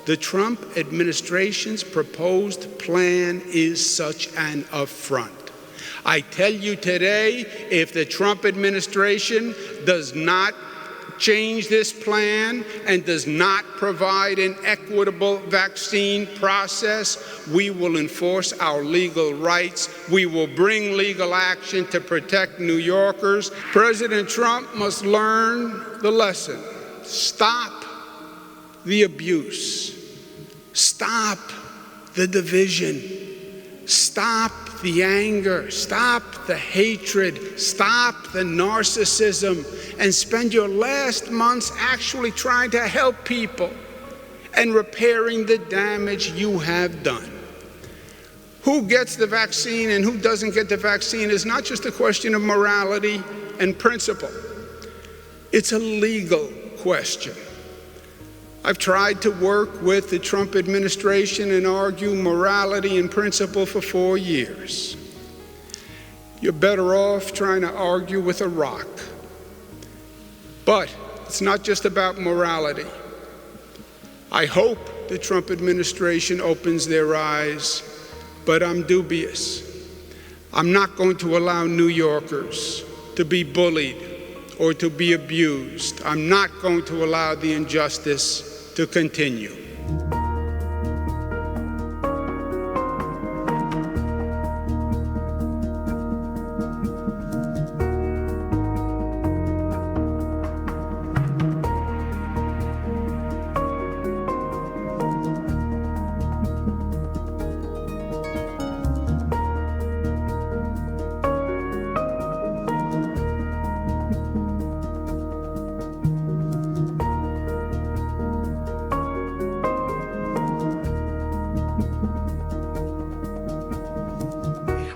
The Trump administration's proposed plan is such an affront. I tell you today, if the Trump administration does not change this plan and does not provide an equitable vaccine process, we will enforce our legal rights. We will bring legal action to protect New Yorkers. President Trump must learn the lesson. Stop the abuse. Stop the division. Stop the anger, stop the hatred, stop the narcissism, and spend your last months actually trying to help people and repairing the damage you have done. Who gets the vaccine and who doesn't get the vaccine is not just a question of morality and principle. It's a legal question. I've tried to work with the Trump administration and argue morality and principle for 4 years. You're better off trying to argue with a rock. But it's not just about morality. I hope the Trump administration opens their eyes, but I'm dubious. I'm not going to allow New Yorkers to be bullied or to be abused. I'm not going to allow the injustice to continue.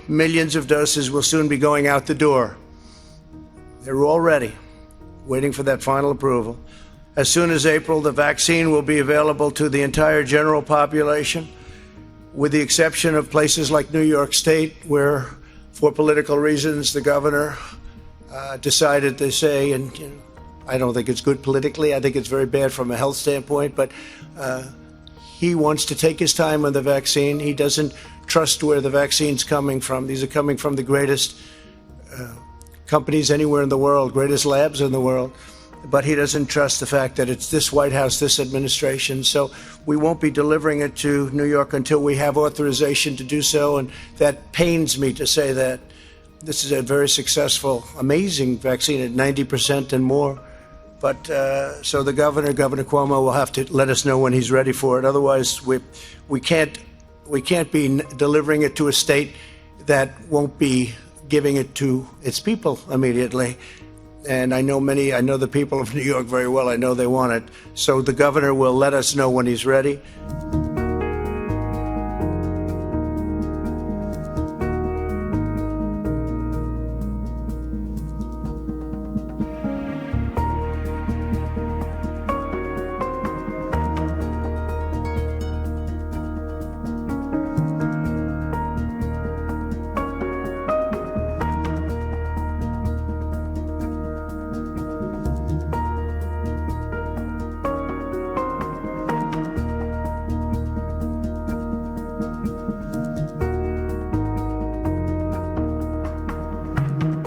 Millions of doses will soon be going out the door. They're all ready, waiting for that final approval. As soon as April, the vaccine will be available to the entire general population, with the exception of places like New York State, where, for political reasons, the governor decided to say, and I don't think it's good politically, I think it's very bad from a health standpoint, but he wants to take his time on the vaccine. He doesn't trust where the vaccine's coming from. These are coming from the greatest companies anywhere in the world, greatest labs in the world. But he doesn't trust the fact that it's this White House, this administration. So we won't be delivering it to New York until we have authorization to do so. And that pains me to say that. This is a very successful, amazing vaccine at 90% and more. But so the Governor Cuomo, will have to let us know when he's ready for it. Otherwise, we can't be delivering it to a state that won't be giving it to its people immediately. And I know the people of New York very well. I know they want it. So the governor will let us know when he's ready.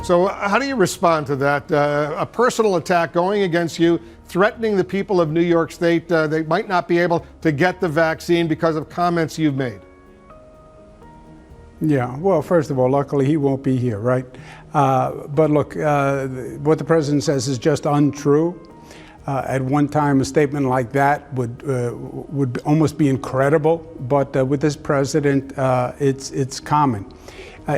So how do you respond to that? A personal attack going against you, threatening the people of New York State. They might not be able to get the vaccine because of comments you've made. Yeah, well, first of all, luckily he won't be here, right? But look, what the president says is just untrue. At one time, a statement like that would almost be incredible, but with this president, it's common.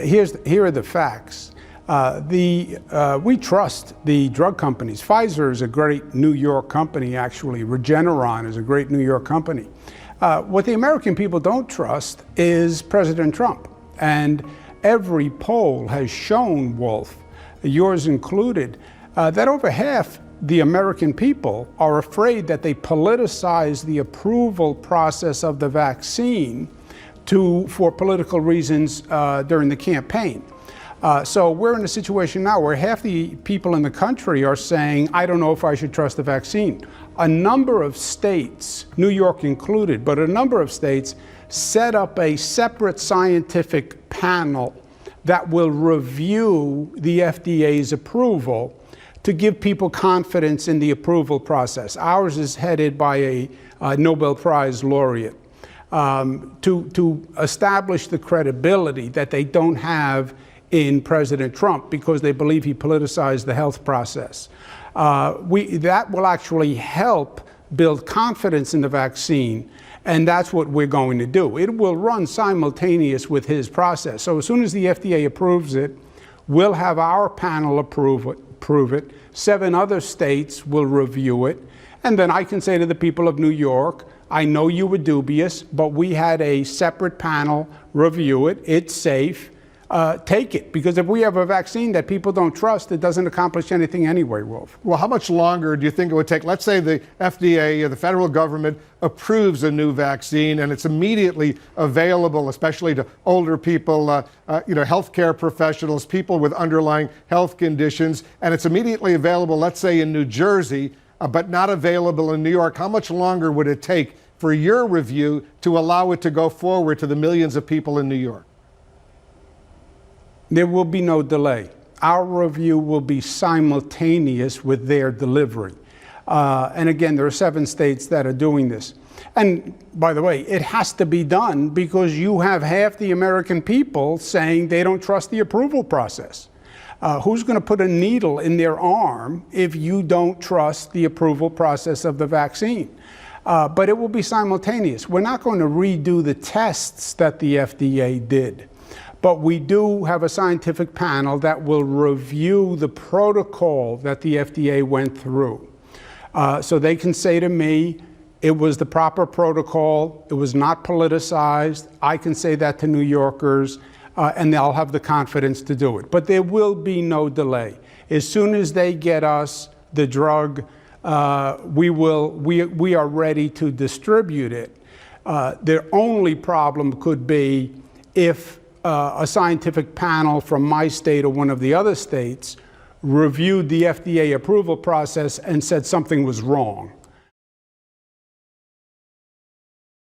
Here are the facts. We trust the drug companies. Pfizer is a great New York company, actually. Regeneron is a great New York company. What the American people don't trust is President Trump. And every poll has shown, Wolf, yours included, that over half the American people are afraid that they politicize the approval process of the vaccine for political reasons during the campaign. So we're in a situation now where half the people in the country are saying, I don't know if I should trust the vaccine. a number of states, New York included, but a number of states set up a separate scientific panel that will review the FDA's approval to give people confidence in the approval process. Ours is headed by a Nobel Prize laureate to establish the credibility that they don't have in President Trump because they believe he politicized the health process. That will actually help build confidence in the vaccine, and that's what we're going to do. It will run simultaneous with his process. So as soon as the FDA approves it, we'll have our panel approve it. 7 other states will review it. And then I can say to the people of New York, I know you were dubious, but we had a separate panel review it. It's safe. Take it. Because if we have a vaccine that people don't trust, it doesn't accomplish anything anyway, Wolf. Well, how much longer do you think it would take? Let's say the FDA, or the federal government, approves a new vaccine and it's immediately available, especially to older people, healthcare professionals, people with underlying health conditions, and it's immediately available, let's say in New Jersey, but not available in New York. How much longer would it take for your review to allow it to go forward to the millions of people in New York? There will be no delay. Our review will be simultaneous with their delivery. And again, there are 7 states that are doing this. And by the way, it has to be done because you have half the American people saying they don't trust the approval process. Who's going to put a needle in their arm if you don't trust the approval process of the vaccine? But it will be simultaneous. We're not going to redo the tests that the FDA did. But we do have a scientific panel that will review the protocol that the FDA went through. So they can say to me, it was the proper protocol, it was not politicized. I can say that to New Yorkers, and they'll have the confidence to do it. But there will be no delay. As soon as they get us the drug, we are ready to distribute it. The only problem could be if a scientific panel from my state or one of the other states reviewed the FDA approval process and said something was wrong.